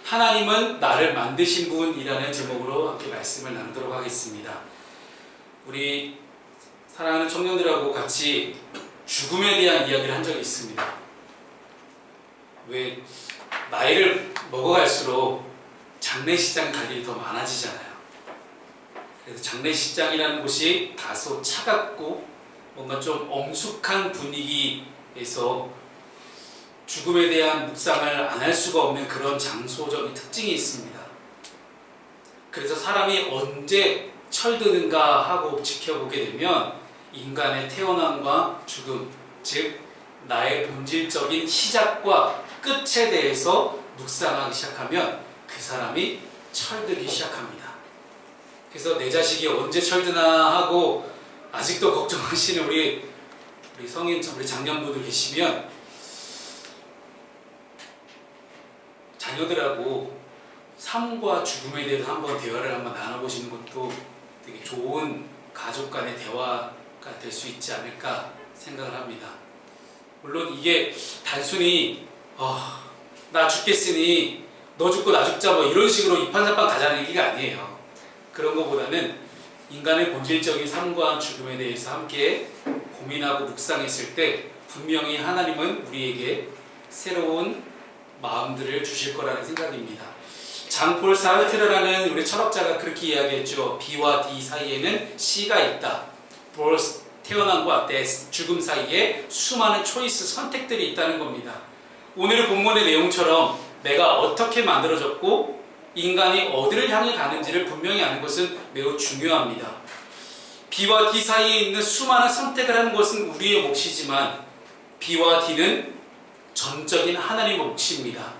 하나님은 나를 만드신 분이라는 제목으로 함께 말씀을 나누도록 하겠습니다. 우리 사랑하는 청년들하고 같이 죽음에 대한 이야기를 한 적이 있습니다. 왜 나이를 먹어갈수록 장례식장 갈 일이 더 많아지잖아요. 그래서 장례식장이라는 곳이 다소 차갑고 뭔가 좀 엄숙한 분위기에서 죽음에 대한 묵상을 안 할 수가 없는 그런 장소적인 특징이 있습니다. 그래서 사람이 언제 철드는가 하고 지켜보게 되면 인간의 태어남과 죽음, 즉 나의 본질적인 시작과 끝에 대해서 묵상하기 시작하면 그 사람이 철들기 시작합니다. 그래서 내 자식이 언제 철드나 하고 아직도 걱정하시는 우리 성인, 우리 장년분들 계시면 자녀들하고 삶과 죽음에 대해서 한번 대화를 한번 나눠보시는 것도 되게 좋은 가족 간의 대화가 될 수 있지 않을까 생각을 합니다. 물론 이게 단순히 나 죽겠으니 너 죽고 나 죽자 뭐 이런 식으로 이판사판 가자는 얘기가 아니에요. 그런 것보다는 인간의 본질적인 삶과 죽음에 대해서 함께 고민하고 묵상했을 때 분명히 하나님은 우리에게 새로운 마음들을 주실 거라는 생각입니다. 장폴 사르트르라는 우리 철학자가 그렇게 이야기했죠. B와 D 사이에는 C가 있다. birth, 태어남과 death, 죽음 사이에 수많은 초이스, 선택들이 있다는 겁니다. 오늘 본문의 내용처럼 내가 어떻게 만들어졌고 인간이 어디를 향해 가는지를 분명히 아는 것은 매우 중요합니다. B와 D 사이에 있는 수많은 선택을 하는 것은 우리의 몫이지만 B와 D는 전적인 하나님의 몫입니다.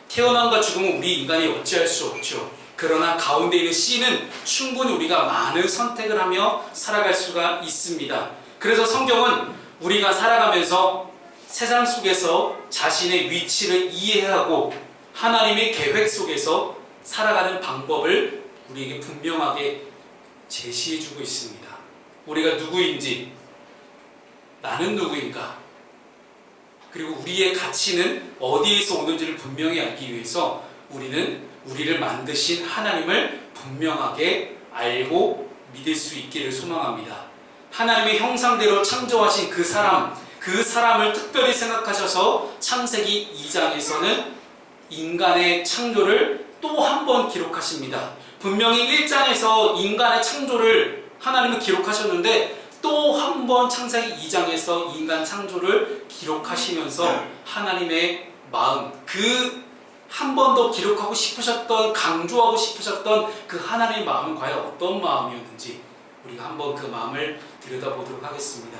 태어남과 죽음은 우리 인간이 어찌할 수 없죠. 그러나 가운데 있는 C는 충분히 우리가 많은 선택을 하며 살아갈 수가 있습니다. 그래서 성경은 우리가 살아가면서 세상 속에서 자신의 위치를 이해하고 하나님의 계획 속에서 살아가는 방법을 우리에게 분명하게 제시해주고 있습니다. 우리가 누구인지, 나는 누구인가, 그리고 우리의 가치는 어디에서 오는지를 분명히 알기 위해서 우리는 우리를 만드신 하나님을 분명하게 알고 믿을 수 있기를 소망합니다. 하나님의 형상대로 창조하신 그 사람을 특별히 생각하셔서 창세기 2장에서는 인간의 창조를 또 한 번 기록하십니다. 분명히 1장에서 인간의 창조를 하나님은 기록하셨는데 또 한 번 창세기 2장에서 인간 창조를 기록하시면서 하나님의 마음, 그 한 번 더 기록하고 싶으셨던, 강조하고 싶으셨던 그 하나님의 마음은 과연 어떤 마음이었는지 우리가 한번 그 마음을 들여다보도록 하겠습니다.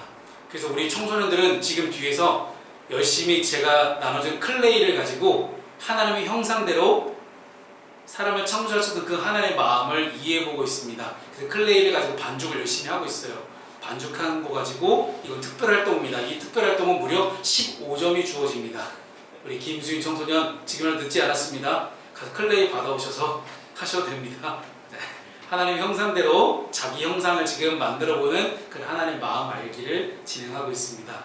그래서 우리 청소년들은 지금 뒤에서 열심히 제가 나눠준 클레이를 가지고 하나님의 형상대로 사람을 창조하셨던 그 하나님의 마음을 이해해보고 있습니다. 그래서 클레이를 가지고 반죽을 열심히 하고 있어요. 반죽한 거 가지고 이건 특별활동입니다. 이 특별활동은 무려 15점이 주어집니다. 우리 김수인 청소년 지금은 늦지 않았습니다. 가서 클레이 받아오셔서 하셔도 됩니다. 하나님 형상대로 자기 형상을 지금 만들어보는 그 하나님 마음 알기를 진행하고 있습니다.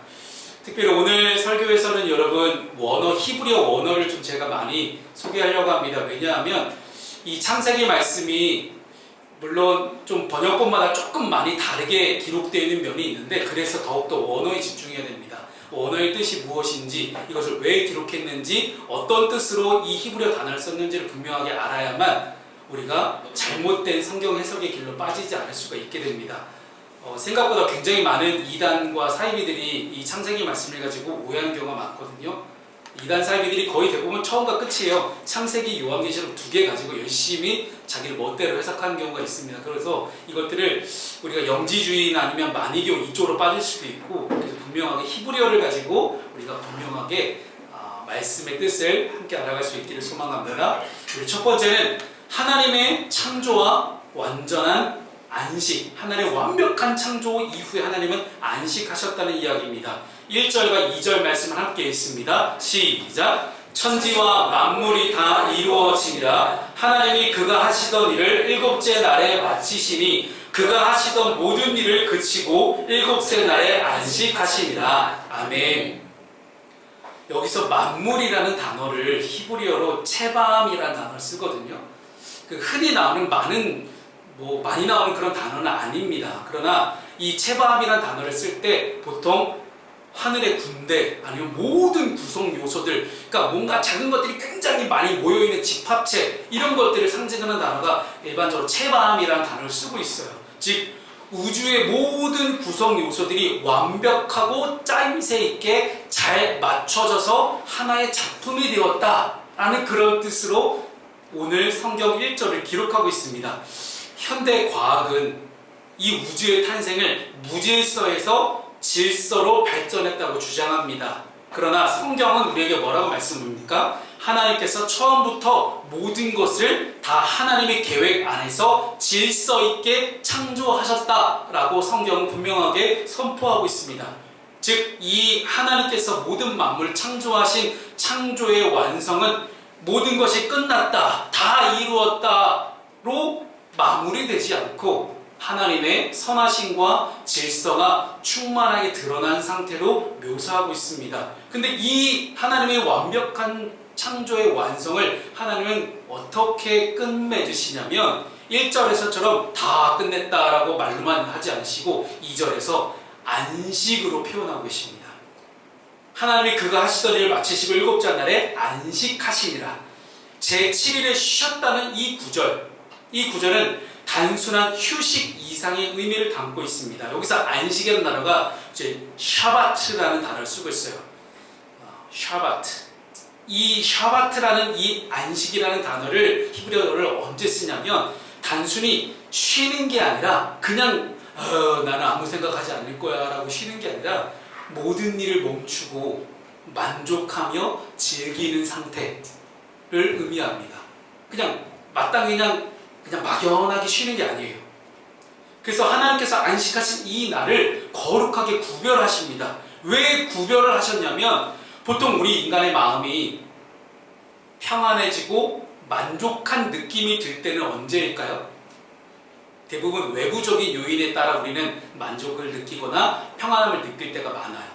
특별히 오늘 설교에서는 여러분 히브리어 원어를 좀 제가 많이 소개하려고 합니다. 왜냐하면 이 창세기 말씀이 물론 좀 번역본마다 조금 많이 다르게 기록되어 있는 면이 있는데 그래서 더욱더 원어에 집중해야 됩니다. 원어의 뜻이 무엇인지, 이것을 왜 기록했는지, 어떤 뜻으로 이 히브리어 단어를 썼는지를 분명하게 알아야만 우리가 잘못된 성경 해석의 길로 빠지지 않을 수가 있게 됩니다. 생각보다 굉장히 많은 이단과 사이비들이 이 창세기 말씀을 가지고 오해하는 경우가 많거든요. 이단 사이비들이 거의 대부분 처음과 끝이에요. 창세기, 요한계시록 2개 가지고 열심히 자기를 멋대로 해석하는 경우가 있습니다. 그래서 이것들을 우리가 영지주의나 아니면 만이교 이쪽으로 빠질 수도 있고, 그래서 분명하게 히브리어를 가지고 우리가 분명하게 말씀의 뜻을 함께 알아갈 수 있기를 소망합니다. 우리 첫 번째는 하나님의 창조와 완전한 안식, 하나님의 완벽한 창조 이후에 하나님은 안식하셨다는 이야기입니다. 1절과 2절 말씀을 함께 읽습니다. 시작! 천지와 만물이 다 이루어지니라. 하나님이 그가 하시던 일을 일곱째 날에 마치시니 그가 하시던 모든 일을 그치고 일곱째 날에 안식하시니라. 아멘. 여기서 만물이라는 단어를 히브리어로 체밤이라는 단어를 쓰거든요. 그 흔히 나오는 많이 나오는 그런 단어는 아닙니다. 그러나 이 체밤이라는 단어를 쓸 때 보통 하늘의 군대 아니면 모든 구성 요소들, 그러니까 뭔가 작은 것들이 굉장히 많이 모여있는 집합체, 이런 것들을 상징하는 단어가 일반적으로 체밤이라는 단어를 쓰고 있어요. 즉 우주의 모든 구성 요소들이 완벽하고 짜임새 있게 잘 맞춰져서 하나의 작품이 되었다라는 그런 뜻으로 오늘 성경 1절을 기록하고 있습니다. 현대 과학은 이 우주의 탄생을 무질서에서 질서로 발전했다고 주장합니다. 그러나 성경은 우리에게 뭐라고 말씀합니까? 하나님께서 처음부터 모든 것을 다 하나님의 계획 안에서 질서 있게 창조하셨다라고 성경은 분명하게 선포하고 있습니다. 즉, 이 하나님께서 모든 만물을 창조하신 창조의 완성은 모든 것이 끝났다, 다 이루었다로 마무리되지 않고 하나님의 선하심과 질서가 충만하게 드러난 상태로 묘사하고 있습니다. 근데 이 하나님의 완벽한 창조의 완성을 하나님은 어떻게 끝맺으시냐면 1절에서처럼 다 끝냈다라고 말로만 하지 않으시고 2절에서 안식으로 표현하고 계십니다. 하나님이 그가 하시던 일을 마치시고 일곱째 날에 안식하시니라. 제7일에 쉬셨다는 이 구절은 단순한 휴식 이상의 의미를 담고 있습니다. 여기서 안식이라는 단어가 이제 샤바트라는 단어를 쓰고 있어요. 샤바트. 이 샤바트라는 이 안식이라는 단어를 히브리어를 언제 쓰냐면 단순히 쉬는 게 아니라 그냥 나는 아무 생각하지 않을 거야 라고 쉬는 게 아니라 모든 일을 멈추고 만족하며 즐기는 상태를 의미합니다. 그냥 마땅히 그냥 막연하게 쉬는 게 아니에요. 그래서 하나님께서 안식하신 이 날을 거룩하게 구별하십니다. 왜 구별을 하셨냐면 보통 우리 인간의 마음이 평안해지고 만족한 느낌이 들 때는 언제일까요? 대부분 외부적인 요인에 따라 우리는 만족을 느끼거나 평안함을 느낄 때가 많아요.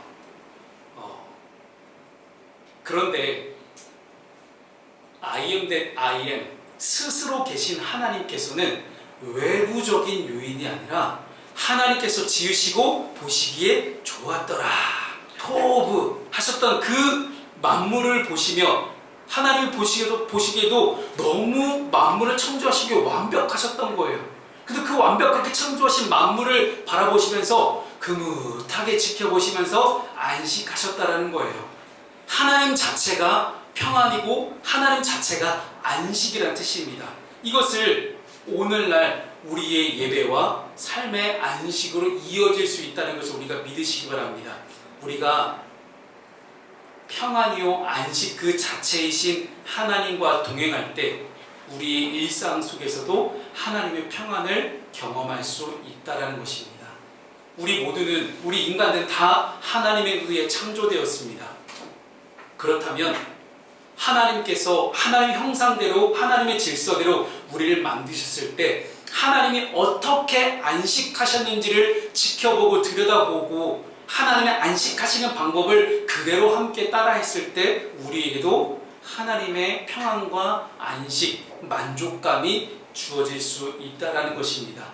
그런데 I am that I am 스스로 계신 하나님께서는 외부적인 요인이 아니라 하나님께서 지으시고 보시기에 좋았더라 토브 하셨던 그 만물을 보시며 하나님이 보시기에도 너무 만물을 창조하시기에 완벽하셨던 거예요. 그래서 그 완벽하게 창조하신 만물을 바라보시면서 그뭇하게 지켜보시면서 안식하셨다라는 거예요. 하나님 자체가 평안이고 하나님 자체가 안식이라는 뜻입니다. 이것을 오늘날 우리의 예배와 삶의 안식으로 이어질 수 있다는 것을 우리가 믿으시기 바랍니다. 우리가 평안이요 안식 그 자체이신 하나님과 동행할 때 우리의 일상 속에서도 하나님의 평안을 경험할 수 있다는 것입니다. 우리 인간들은 다 하나님에 의해 창조되었습니다. 그렇다면 하나님께서 하나님의 형상대로 하나님의 질서대로 우리를 만드셨을 때 하나님이 어떻게 안식하셨는지를 지켜보고 들여다보고 하나님의 안식하시는 방법을 그대로 함께 따라했을 때 우리에게도 하나님의 평안과 안식, 만족감이 주어질 수 있다는 것입니다.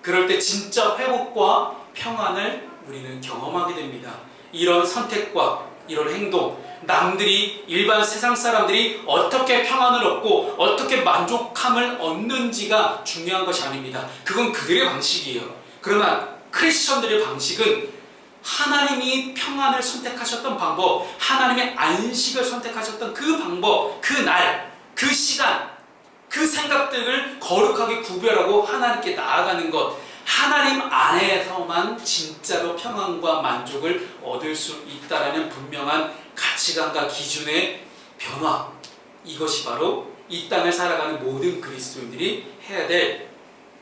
그럴 때 진짜 회복과 평안을 우리는 경험하게 됩니다. 이런 선택과 이런 행동, 남들이 일반 세상 사람들이 어떻게 평안을 얻고 어떻게 만족함을 얻는지가 중요한 것이 아닙니다. 그건 그들의 방식이에요. 그러나 크리스천들의 방식은 하나님이 평안을 선택하셨던 방법, 하나님의 안식을 선택하셨던 그 방법, 그 날, 그 시간, 그 생각들을 거룩하게 구별하고 하나님께 나아가는 것, 하나님 안에서만 진짜로 평안과 만족을 얻을 수 있다는 분명한 가치관과 기준의 변화, 이것이 바로 이 땅을 살아가는 모든 그리스도인들이 해야 될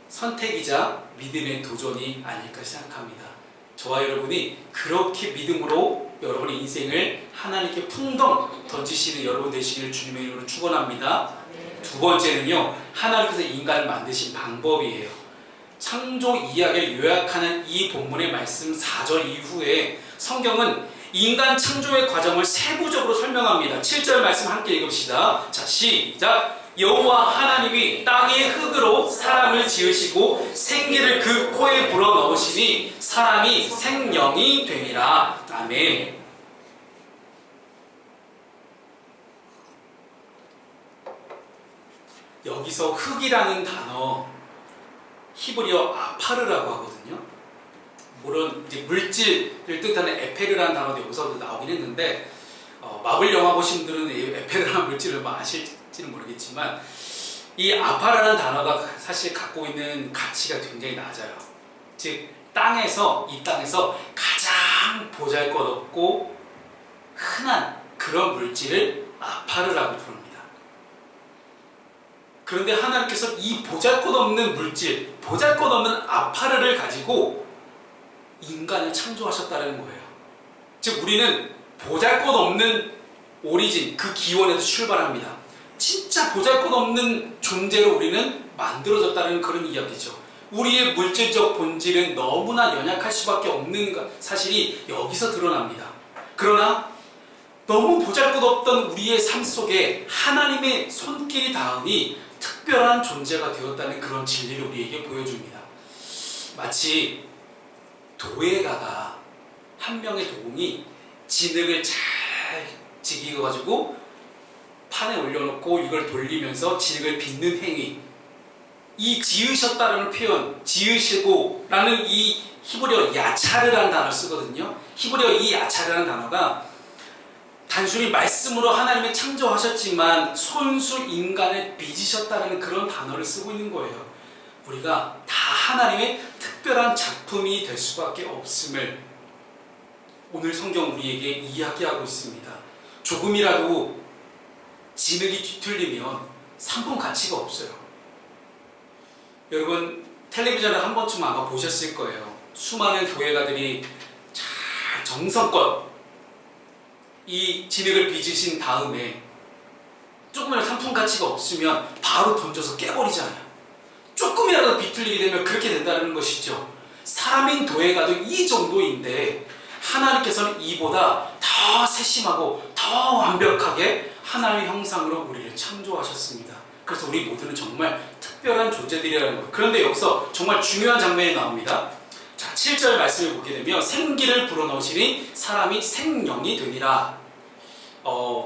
선택이자 믿음의 도전이 아닐까 생각합니다. 저와 여러분이 그렇게 믿음으로 여러분의 인생을 하나님께 풍덩 던지시는 여러분 되시기를 주님의 이름으로 축원합니다. 두 번째는요, 하나님께서 인간을 만드신 방법이에요. 창조 이야기를 요약하는 이 본문의 말씀 4절 이후에 성경은 인간 창조의 과정을 세부적으로 설명합니다. 7절 말씀 함께 읽읍시다. 자, 시작. 여호와 하나님이 땅의 흙으로 사람을 지으시고 생기를 그 코에 불어넣으시니 사람이 생령이 되니라. 아멘. 여기서 흙이라는 단어 히브리어 아파르라고 하거든요. 물론 이제 물질을 뜻하는 에페르라는 단어도 여기서 나오긴 했는데 마블 영화 보신 분들은 에페르라는 물질을 아실지는 모르겠지만 이 아파라는 단어가 사실 갖고 있는 가치가 굉장히 낮아요. 즉 이 땅에서 가장 보잘것없고 흔한 그런 물질을 아파르라고 부릅니다. 그런데 하나님께서 이 보잘것없는 물질, 보잘것없는 아파르를 가지고 인간을 창조하셨다는 거예요. 즉 우리는 보잘것없는 오리진, 그 기원에서 출발합니다. 진짜 보잘것없는 존재로 우리는 만들어졌다는 그런 이야기죠. 우리의 물질적 본질은 너무나 연약할 수밖에 없는 사실이 여기서 드러납니다. 그러나 너무 보잘것없던 우리의 삶 속에 하나님의 손길이 닿으니 특별한 존재가 되었다는 그런 진리를 우리에게 보여줍니다. 마치 도예가가 한 명의 도공이 진흙을 잘 지기가지고 판에 올려놓고 이걸 돌리면서 진흙을 빚는 행위, 이 지으셨다라는 표현, 지으시고 라는 이 히브리어 야차르라는 단어를 쓰거든요. 히브리어 이 야차르라는 단어가 단순히 말씀으로 하나님이 창조하셨지만 손수 인간을 빚으셨다는 그런 단어를 쓰고 있는 거예요. 우리가 다 하나님의 특별한 작품이 될 수밖에 없음을 오늘 성경 우리에게 이야기하고 있습니다. 조금이라도 진흙이 뒤틀리면 상품 가치가 없어요. 여러분 텔레비전을 한 번쯤 아마 보셨을 거예요. 수많은 교회가들이 잘 정성껏 이 진흙을 빚으신 다음에 조금이라도 상품 가치가 없으면 바로 던져서 깨버리잖아요. 조금이라도 비틀리게 되면 그렇게 된다는 것이죠. 사람인 도예가도 이 정도인데 하나님께서는 이보다 더 세심하고 더 완벽하게 하나님의 형상으로 우리를 창조하셨습니다. 그래서 우리 모두는 정말 특별한 존재들이라는 거예요. 그런데 여기서 정말 중요한 장면이 나옵니다. 자, 7절 말씀을 보게 되면 생기를 불어넣으시니 사람이 생령이 되니라.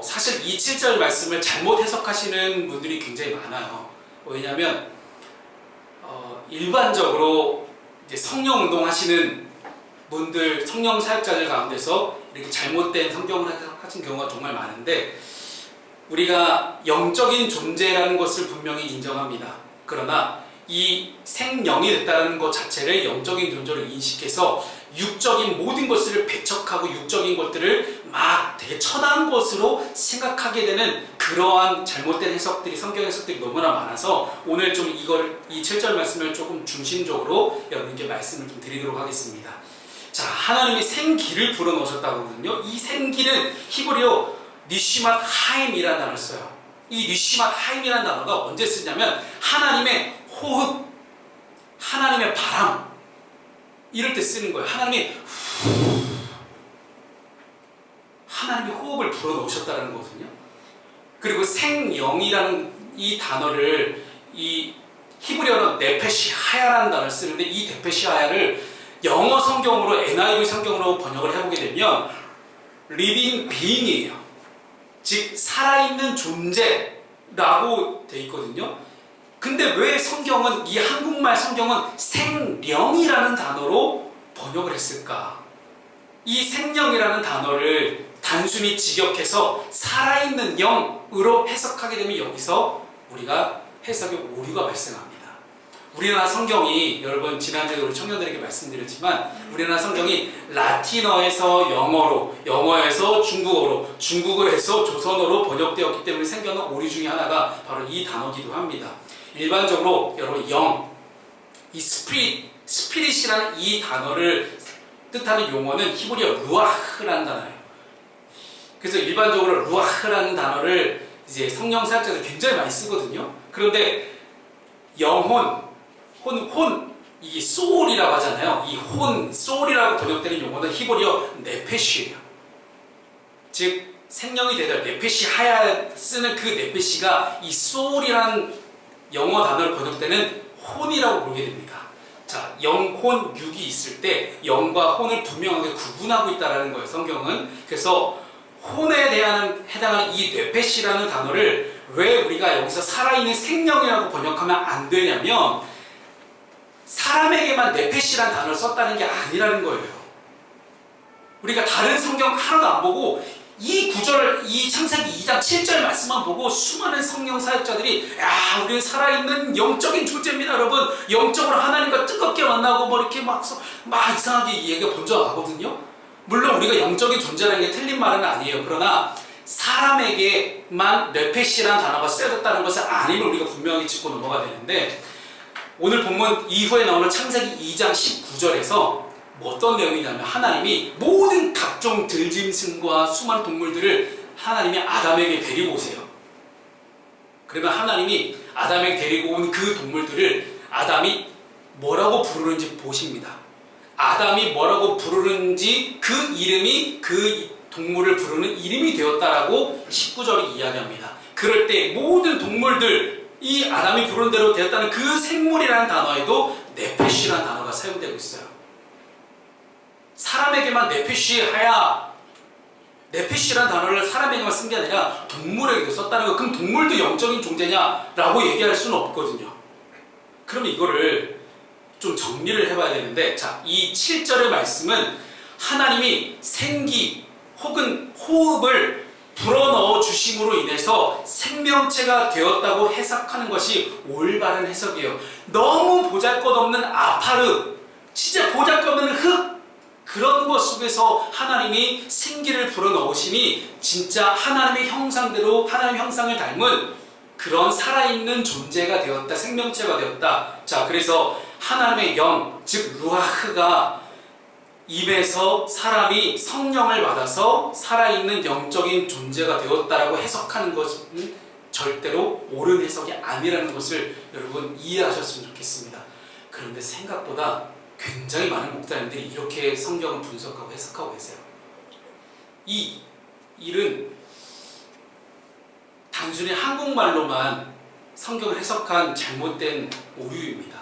사실 이 7절 말씀을 잘못 해석하시는 분들이 굉장히 많아요. 왜냐하면 일반적으로 이제 성령 운동하시는 분들, 성령 사역자들 가운데서 이렇게 잘못된 성경을 하신 경우가 정말 많은데 우리가 영적인 존재라는 것을 분명히 인정합니다. 그러나 이 생령이 됐다는 것 자체를 영적인 존재로 인식해서 육적인 모든 것을 배척하고 육적인 것들을 막 되게 천한 것으로 생각하게 되는 그러한 잘못된 해석들이, 성경 해석들이 너무나 많아서 오늘 좀 이 7절 말씀을 조금 중심적으로 여러분께 말씀을 좀 드리도록 하겠습니다. 자, 하나님이 생기를 불어넣으셨다고 하거든요. 이 생기는 히브리어 니시맛 하임이라는 단어를 써요. 이 니시맛 하임이라는 단어가 언제 쓰냐면 하나님의 호흡, 하나님의 바람 이럴 때 쓰는 거예요. 하나님의 호흡을 불어넣으셨다는 거거든요. 그리고 생영이라는 이 단어를 이 히브리어로 네페시 하야라는 단어를 쓰는데 이 네페시 하야를 영어 성경으로 NIV 성경으로 번역을 해보게 되면 living being이에요. 즉 살아있는 존재라고 돼 있거든요. 근데 왜 성경은 이 한국말 성경은 생령이라는 단어로 번역을 했을까? 이 생령이라는 단어를 단순히 직역해서 살아있는 영으로 해석하게 되면 여기서 우리가 해석에 오류가 발생합니다. 우리나라 성경이 여러분 지난주에 우리 청년들에게 말씀드렸지만 우리나라 성경이 라틴어에서 영어로, 영어에서 중국어로, 중국어에서 조선어로 번역되었기 때문에 생겨난 오류 중에 하나가 바로 이 단어이기도 합니다. 일반적으로 여러분 영, 이 스피릿이라는 이 단어를 뜻하는 용어는 히브리어 루아흐라는 단어예요. 그래서 일반적으로 루아흐라는 단어를 이제 성령 사역자들 굉장히 많이 쓰거든요. 그런데 영혼, 이게 소울이라고 하잖아요. 이 소울이라고 번역되는 용어는 히브리어 네페시예요. 즉 생명이 되다 네페시 하야 쓰는 그 네페시가 이 소울이라는 영어 단어로 번역되는 혼이라고 부르게 됩니다. 자, 영, 혼, 육이 있을 때 영과 혼을 분명하게 구분하고 있다는 거예요, 성경은. 그래서 혼에 대한 해당하는 이 네페시라는 단어를 왜 우리가 여기서 살아있는 생명이라고 번역하면 안 되냐면 사람에게만 네페시라는 단어를 썼다는 게 아니라는 거예요. 우리가 다른 성경 하나도 안 보고 이 구절을, 이 창세기 2장 7절 말씀만 보고 수많은 성령 사역자들이 야, 우리는 살아있는 영적인 존재입니다, 여러분. 영적으로 하나님과 뜨겁게 만나고 뭐 이렇게 막 이상하게 얘기가 번져가거든요. 물론 우리가 영적인 존재라는 게 틀린 말은 아니에요. 그러나 사람에게만 네페시라는 단어가 쓰여졌다는 것은 아님을 우리가 분명히 짚고 넘어가야 되는데, 오늘 본문 이후에 나오는 창세기 2장 19절에서 뭐 어떤 내용이냐면 하나님이 모든 각종 들짐승과 수많은 동물들을 하나님이 아담에게 데리고 오세요. 그러면 하나님이 아담에게 데리고 온 그 동물들을 아담이 뭐라고 부르는지 보십니다. 아담이 뭐라고 부르는지 그 이름이 그 동물을 부르는 이름이 되었다라고 19절이 이야기합니다. 그럴 때 모든 동물들, 이 아담이 부르는 대로 되었다는 그 생물이라는 단어에도 네페시라는 단어가 사용되고 있어요. 사람에게만 네페시하야, 네페시라는 단어를 사람에게만 쓴 게 아니라 동물에게도 썼다는 거. 그럼 동물도 영적인 존재냐라고 얘기할 수는 없거든요. 그러면 이거를 좀 정리를 해봐야 되는데, 자, 이 7절의 말씀은 하나님이 생기 혹은 호흡을 불어넣어 주심으로 인해서 생명체가 되었다고 해석하는 것이 올바른 해석이에요. 너무 보잘것없는 아파르, 진짜 보잘것없는 흙, 그런 것 속에서 하나님이 생기를 불어넣으시니 진짜 하나님의 형상대로 하나님의 형상을 닮은 그런 살아있는 존재가 되었다, 생명체가 되었다. 자, 그래서 하나님의 영, 즉 루아흐가 입에서 사람이 성령을 받아서 살아있는 영적인 존재가 되었다라고 해석하는 것은 절대로 옳은 해석이 아니라는 것을 여러분 이해하셨으면 좋겠습니다. 그런데 생각보다 굉장히 많은 목사님들이 이렇게 성경을 분석하고 해석하고 계세요. 이 일은 단순히 한국말로만 성경을 해석한 잘못된 오류입니다.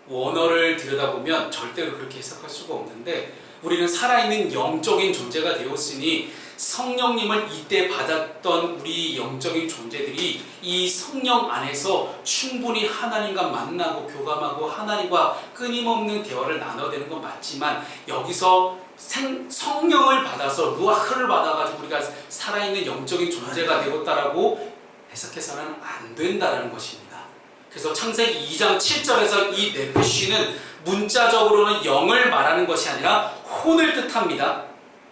원어를 들여다보면 절대로 그렇게 해석할 수가 없는데, 우리는 살아있는 영적인 존재가 되었으니 성령님을 이때 받았던 우리 영적인 존재들이 이 성령 안에서 충분히 하나님과 만나고 교감하고 하나님과 끊임없는 대화를 나눠야 되는 건 맞지만, 여기서 성령을 받아서 루아흐를 받아가지고 우리가 살아있는 영적인 존재가 되었다라고 해석해서는 안 된다는 것입니다. 그래서 창세기 2장 7절에서 이 네페시는 문자적으로는 영을 말하는 것이 아니라 혼을 뜻합니다.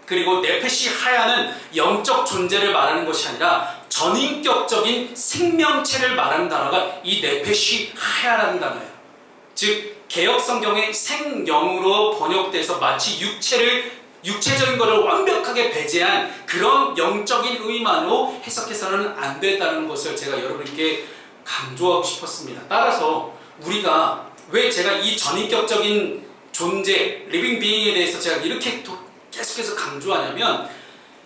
그리고 네페시 하야는 영적 존재를 말하는 것이 아니라 전인격적인 생명체를 말하는 단어가 이 네페시 하야라는 단어예요. 즉 개역 성경의 생영으로 번역돼서 마치 육체적인 것을 완벽하게 배제한 그런 영적인 의미만으로 해석해서는 안 된다는 것을 제가 여러분께 강조하고 싶었습니다. 따라서 우리가 왜 제가 이 전인격적인 존재, 리빙 비잉에 대해서 제가 이렇게 계속해서 강조하냐면,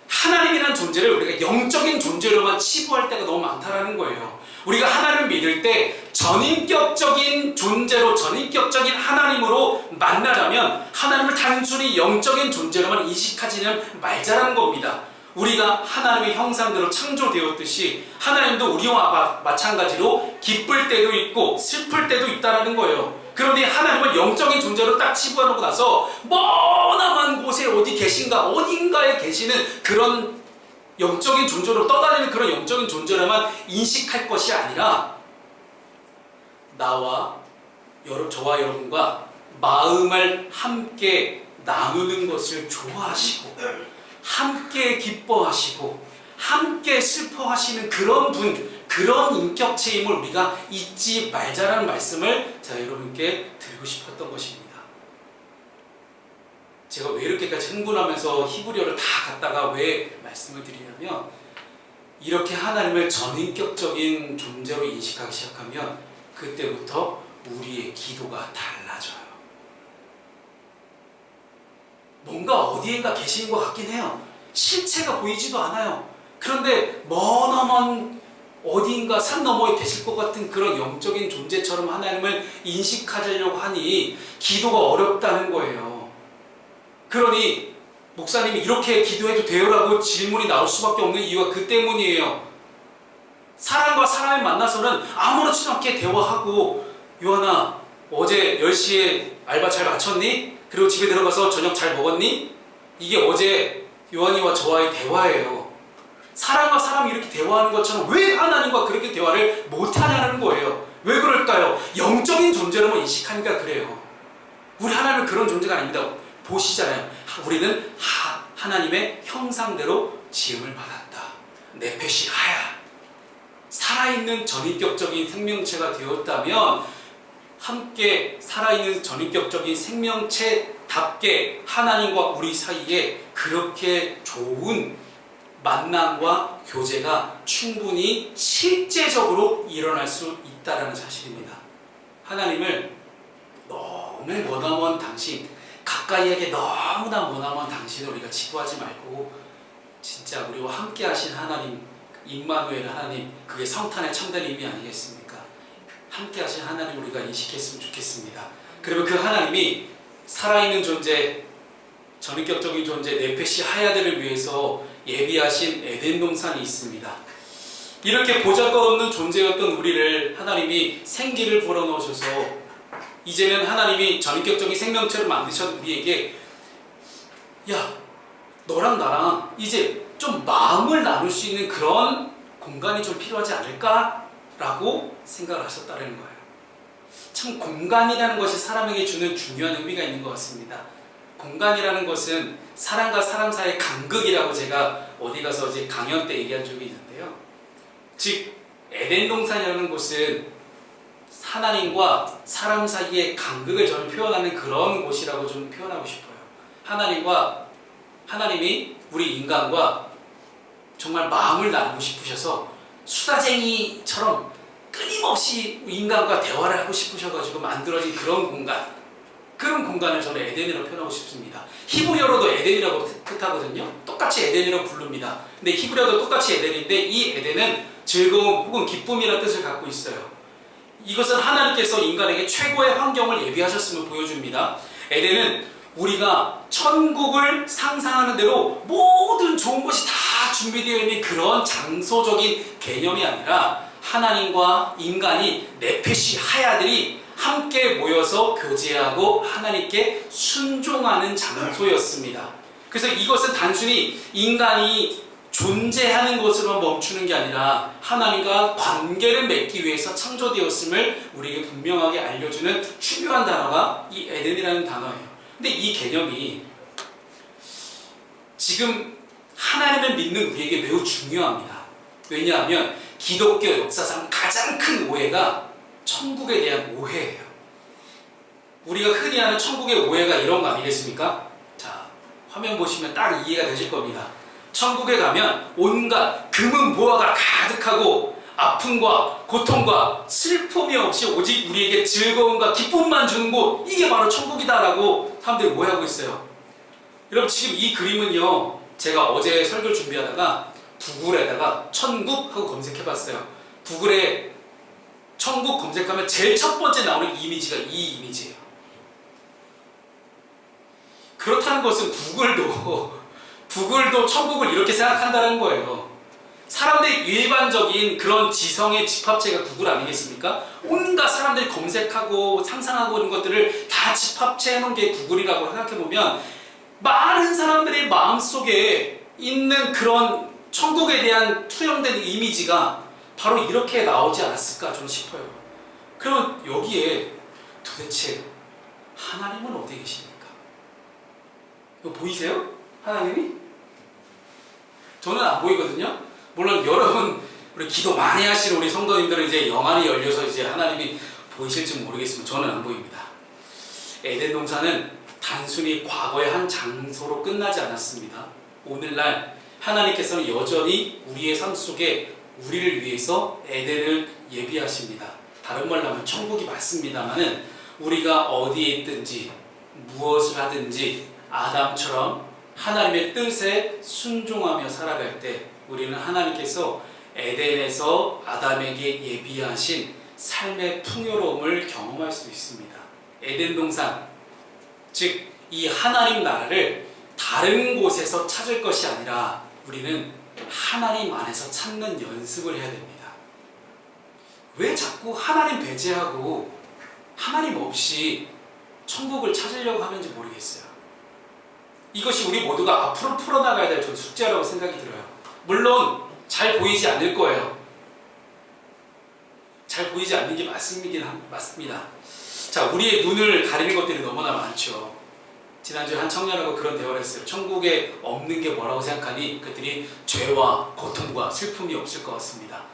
하나님이라는 존재를 우리가 영적인 존재로만 치부할 때가 너무 많다라는 거예요. 우리가 하나님을 믿을 때 전인격적인 존재로, 전인격적인 하나님으로 만나자면 하나님을 단순히 영적인 존재로만 인식하지는 말자라는 겁니다. 우리가 하나님의 형상대로 창조되었듯이 하나님도 우리와 마찬가지로 기쁠 때도 있고 슬플 때도 있다는 거예요. 그런데 하나님은 영적인 존재로 딱 치부해놓고 나서 머나먼 곳에 어디 계신가, 어딘가에 계시는 그런 영적인 존재로 떠다니는 그런 영적인 존재로만 인식할 것이 아니라, 저와 여러분과 마음을 함께 나누는 것을 좋아하시고 함께 기뻐하시고 함께 슬퍼하시는 그런 분, 그런 인격체임을 우리가 잊지 말자라는 말씀을 제가 여러분께 드리고 싶었던 것입니다. 제가 왜 이렇게까지 흥분하면서 히브리어를 다 갖다가 왜 말씀을 드리냐면, 이렇게 하나님을 전인격적인 존재로 인식하기 시작하면 그때부터 우리의 기도가 달라져요. 뭔가 어디엔가 계시는 것 같긴 해요. 실체가 보이지도 않아요. 그런데 머나먼 어딘가 산 너머에 계실 것 같은 그런 영적인 존재처럼 하나님을 인식하려고 하니 기도가 어렵다는 거예요. 그러니 목사님이 이렇게 기도해도 돼요라고 질문이 나올 수밖에 없는 이유가 그 때문이에요. 사람과 사람을 만나서는 아무렇지도 않게 대화하고, 요한아 어제 10시에 알바 잘 마쳤니? 그리고 집에 들어가서 저녁 잘 먹었니? 이게 어제 요한이와 저와의 대화예요. 사람과 사람이 이렇게 대화하는 것처럼 왜 하나님과 그렇게 대화를 못하냐는 거예요. 왜 그럴까요? 영적인 존재로만 인식하니까 그래요. 우리 하나님은 그런 존재가 아닙니다. 보시잖아요. 우리는 하나님의 형상대로 지음을 받았다. 네페시 하야. 살아있는 전인격적인 생명체가 되었다면 함께 살아있는 전인격적인 생명체답게 하나님과 우리 사이에 그렇게 좋은 만남과 교제가 충분히 실제적으로 일어날 수 있다는 사실입니다. 하나님을 너무 머나먼 당신, 가까이에게 너무나 머나먼 당신을 우리가 지도하지 말고 진짜 우리와 함께 하신 하나님, 임마누엘 하나님, 그게 성탄의 참된 의미 아니겠습니까? 함께 하신 하나님 우리가 인식했으면 좋겠습니다. 그러면 그 하나님이 살아있는 존재, 전인격적인 존재 네페시 하야들을 위해서 예비하신 에덴 동산이 있습니다. 이렇게 보잘것없는 존재였던 우리를 하나님이 생기를 불어넣으셔서 이제는 하나님이 전인격적인 생명체를 만드신 우리에게, 야, 너랑 나랑 이제 좀 마음을 나눌 수 있는 그런 공간이 좀 필요하지 않을까? 라고 생각을 하셨다는 거예요. 참 공간이라는 것이 사람에게 주는 중요한 의미가 있는 것 같습니다. 공간이라는 것은 사람과 사람 사이의 간극이라고 제가 어디 가서 이제 강연 때 얘기한 적이 있는데요. 즉 에덴 동산이라는 곳은 하나님과 사람 사이의 간극을 저는 표현하는 그런 곳이라고 좀 표현하고 싶어요. 하나님이 우리 인간과 정말 마음을 나누고 싶으셔서 수다쟁이처럼 끊임없이 인간과 대화를 하고 싶으셔가지고 만들어진 그런 공간을 저는 에덴이라고 표현하고 싶습니다. 히브리어로도 에덴이라고 뜻하거든요. 똑같이 에덴이라고 부릅니다. 근데 히브리어도 똑같이 에덴인데 이 에덴은 즐거움 혹은 기쁨이라는 뜻을 갖고 있어요. 이것은 하나님께서 인간에게 최고의 환경을 예비하셨음을 보여줍니다. 에덴은 우리가 천국을 상상하는 대로 모든 좋은 것이 다 준비되어 있는 그런 장소적인 개념이 아니라 하나님과 인간이 네페시 하야들이 함께 모여서 교제하고 하나님께 순종하는 장소였습니다. 그래서 이것은 단순히 인간이 존재하는 것으로만 멈추는 게 아니라 하나님과 관계를 맺기 위해서 창조되었음을 우리에게 분명하게 알려주는 중요한 단어가 이 에덴이라는 단어예요. 근데 이 개념이 지금 하나님을 믿는 우리에게 매우 중요합니다. 왜냐하면 기독교 역사상 가장 큰 오해가 천국에 대한 오해예요. 우리가 흔히 하는 천국의 오해가 이런 거 아니겠습니까? 자, 화면 보시면 딱 이해가 되실 겁니다. 천국에 가면 온갖 금은 보화가 가득하고 아픔과 고통과 슬픔이 없이 오직 우리에게 즐거움과 기쁨만 주는 곳, 이게 바로 천국이다라고 사람들이 오해하고 있어요. 여러분, 지금 이 그림은요, 제가 어제 설교를 준비하다가 구글에다가 천국 하고 검색해봤어요. 구글에 천국 검색하면 제일 첫 번째 나오는 이미지가 이 이미지예요. 그렇다는 것은 구글도 천국을 이렇게 생각한다는 거예요. 사람들이 일반적인 그런 지성의 집합체가 구글 아니겠습니까? 온갖 사람들이 검색하고 상상하고 있는 것들을 다 집합체 해놓은 게 구글이라고 생각해보면 많은 사람들의 마음속에 있는 그런 천국에 대한 투영된 이미지가 바로 이렇게 나오지 않았을까 저는 싶어요. 그러면 여기에 도대체 하나님은 어디 계십니까? 이거 보이세요? 하나님이? 저는 안 보이거든요. 물론 여러분, 우리 기도 많이 하시는 우리 성도님들은 이제 영안이 열려서 이제 하나님이 보이실지 모르겠지만 저는 안 보입니다. 에덴 동산은 단순히 과거의 한 장소로 끝나지 않았습니다. 오늘날 하나님께서는 여전히 우리의 삶 속에 우리를 위해서 에덴을 예비하십니다. 다른 말로 하면 천국이 맞습니다만은 우리가 어디에 있든지 무엇을 하든지 아담처럼 하나님의 뜻에 순종하며 살아갈 때 우리는 하나님께서 에덴에서 아담에게 예비하신 삶의 풍요로움을 경험할 수 있습니다. 에덴 동산, 즉 이 하나님 나라를 다른 곳에서 찾을 것이 아니라 우리는 하나님 안에서 찾는 연습을 해야 됩니다. 왜 자꾸 하나님 배제하고 하나님 없이 천국을 찾으려고 하는지 모르겠어요. 이것이 우리 모두가 앞으로 풀어나가야 될 전 숙제라고 생각이 들어요. 물론 잘 보이지 않을 거예요. 잘 보이지 않는 게 맞습니다. 자, 우리의 눈을 가리는 것들이 너무나 많죠. 지난주에 한 청년하고 그런 대화를 했어요. 천국에 없는 게 뭐라고 생각하니 그들이 죄와 고통과 슬픔이 없을 것 같습니다.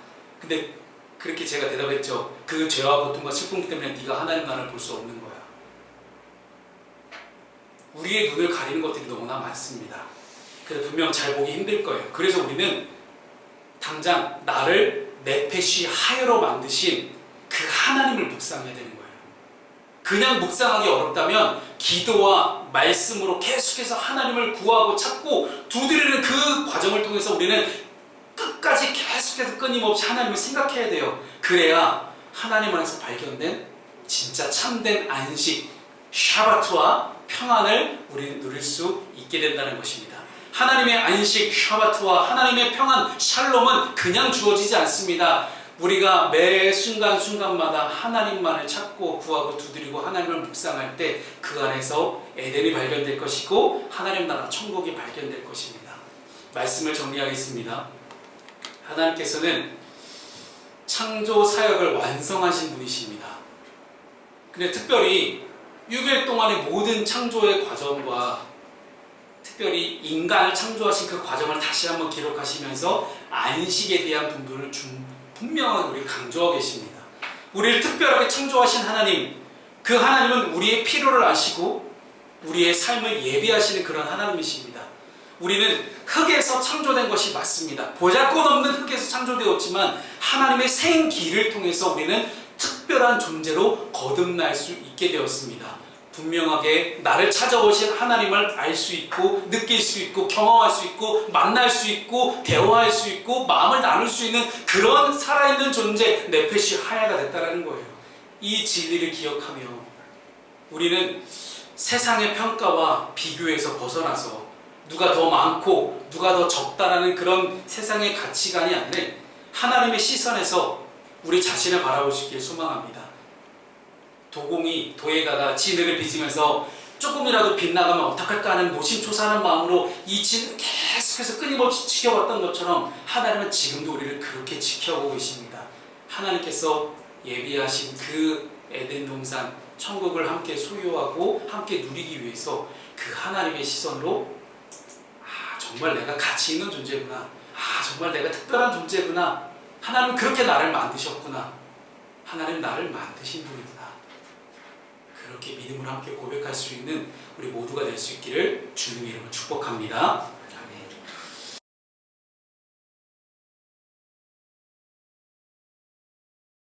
근데 그렇게 제가 대답했죠. 그 죄와 고통과 슬픔 때문에 네가 하나님 나라를 볼 수 없는 거야. 우리의 눈을 가리는 것들이 너무나 많습니다. 그래서 분명 잘 보기 힘들 거예요. 그래서 우리는 당장 나를 네페시 하여로 만드신 그 하나님을 묵상해야 되는 거예요. 그냥 묵상하기 어렵다면 기도와 말씀으로 계속해서 하나님을 구하고 찾고 두드리는 그 과정을 통해서 우리는 끝까지 계속해서 끊임없이 하나님을 생각해야 돼요. 그래야 하나님 안에서 발견된 진짜 참된 안식, 샤바트와 평안을 우리는 누릴 수 있게 된다는 것입니다. 하나님의 안식, 샤바트와 하나님의 평안, 샬롬은 그냥 주어지지 않습니다. 우리가 매 순간순간마다 하나님만을 찾고 구하고 두드리고 하나님을 묵상할 때 그 안에서 에덴이 발견될 것이고 하나님 나라 천국이 발견될 것입니다. 말씀을 정리하겠습니다. 하나님께서는 창조 사역을 완성하신 분이십니다. 근데 특별히 6일 동안의 모든 창조의 과정과 특별히 인간을 창조하신 그 과정을 다시 한번 기록하시면서 안식에 대한 분들을 분명하게 우리 강조하고 계십니다. 우리를 특별하게 창조하신 하나님, 그 하나님은 우리의 필요를 아시고 우리의 삶을 예비하시는 그런 하나님이십니다. 우리는 흙에서 창조된 것이 맞습니다. 보잘것없는 흙에서 창조되었지만 하나님의 생기를 통해서 우리는 특별한 존재로 거듭날 수 있게 되었습니다. 분명하게 나를 찾아오신 하나님을 알 수 있고 느낄 수 있고 경험할 수 있고 만날 수 있고 대화할 수 있고 마음을 나눌 수 있는 그런 살아있는 존재 네페시 하야가 됐다는 거예요. 이 진리를 기억하며 우리는 세상의 평가와 비교에서 벗어나서 누가 더 많고 누가 더 적다라는 그런 세상의 가치관이 아니라 하나님의 시선에서 우리 자신을 바라볼 수 있기를 소망합니다. 도공이 도에다가 진을 빚으면서 조금이라도 빗나가면 어떡할까 하는 노심초사하는 마음으로 이 진을 계속해서 끊임없이 지켜왔던 것처럼 하나님은 지금도 우리를 그렇게 지켜보고 계십니다. 하나님께서 예비하신 그 에덴 동산 천국을 함께 소유하고 함께 누리기 위해서 그 하나님의 시선으로 정말 내가 가치 있는 존재구나, 정말 내가 특별한 존재구나, 하나님은 그렇게 나를 만드셨구나, 하나님 나를 만드신 분이구나, 그렇게 믿음으로 함께 고백할 수 있는 우리 모두가 될 수 있기를 주님의 이름으로 축복합니다.